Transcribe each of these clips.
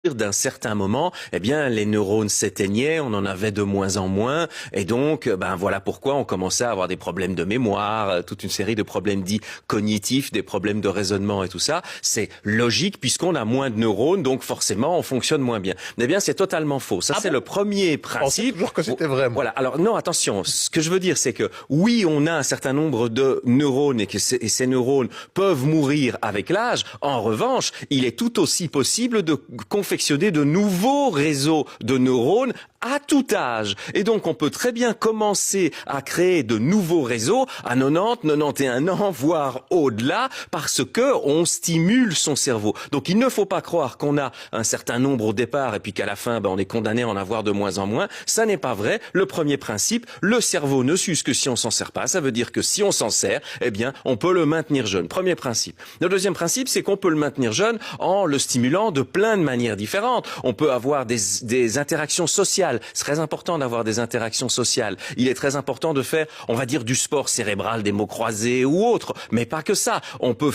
d'un certain moment, eh bien, les neurones s'éteignaient, on en avait de moins en moins, et donc, voilà pourquoi on commençait à avoir des problèmes de mémoire, toute une série de problèmes dits cognitifs, des problèmes de raisonnement et tout ça. C'est logique puisqu'on a moins de neurones, donc forcément, on fonctionne moins bien. Eh bien, c'est totalement faux. Ça, c'est le premier Je pensais principe. toujours que c'était vrai, moi. Voilà. Alors non, attention. Ce que je veux dire, c'est que oui, on a un certain nombre de neurones et que ces neurones peuvent mourir avec l'âge. En revanche, il est tout aussi possible de confectionner de nouveaux réseaux de neurones à tout âge. Et donc, on peut très bien commencer à créer de nouveaux réseaux à 90, 91 ans, voire au-delà, parce que on stimule son cerveau. Donc, il ne faut pas croire qu'on a un certain nombre au départ et puis qu'à la fin, on est condamné à en avoir de moins en moins. Ça n'est pas vrai. Le premier principe, le cerveau ne s'use que si on s'en sert pas. Ça veut dire que si on s'en sert, eh bien, on peut le maintenir jeune. Premier principe. Le deuxième principe, c'est qu'on peut le maintenir jeune en le stimulant de plein de manières différentes. On peut avoir des interactions sociales. C'est très important d'avoir des interactions sociales. Il est très important de faire, on va dire, du sport cérébral, des mots croisés ou autre. Mais pas que ça. On peut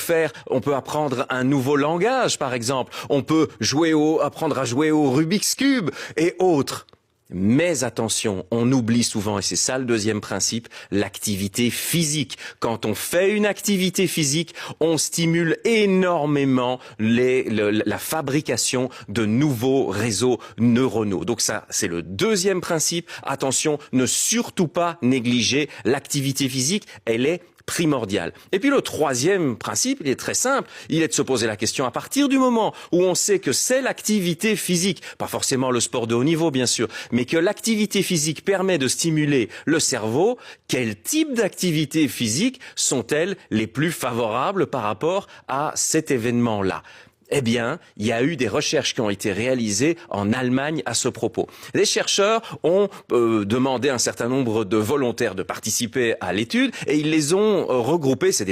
apprendre un nouveau langage, par exemple. On peut apprendre à jouer au Rubik's Cube et autres. Mais attention, on oublie souvent, et c'est ça le deuxième principe, l'activité physique. Quand on fait une activité physique, on stimule énormément la fabrication de nouveaux réseaux neuronaux. Donc ça, c'est le deuxième principe. Attention, ne surtout pas négliger l'activité physique, elle est primordial. Et puis le troisième principe, il est très simple, il est de se poser la question à partir du moment où on sait que c'est l'activité physique, pas forcément le sport de haut niveau bien sûr, mais que l'activité physique permet de stimuler le cerveau, quel type d'activités physiques sont-elles les plus favorables par rapport à cet événement-là ? Eh bien, il y a eu des recherches qui ont été réalisées en Allemagne à ce propos. Les chercheurs ont demandé à un certain nombre de volontaires de participer à l'étude et ils les ont regroupés, c'est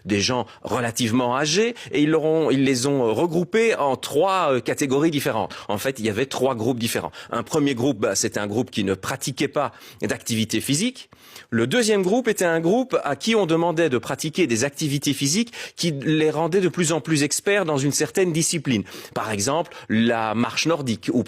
des gens relativement âgés, et ils les ont regroupés en trois catégories différentes. En fait, il y avait trois groupes différents. Un premier groupe, c'était un groupe qui ne pratiquait pas d'activité physique. Le deuxième groupe était un groupe à qui on demandait de pratiquer des activités physiques qui les rendaient de plus en plus experts dans une certaine discipline. Par exemple, la marche nordique ou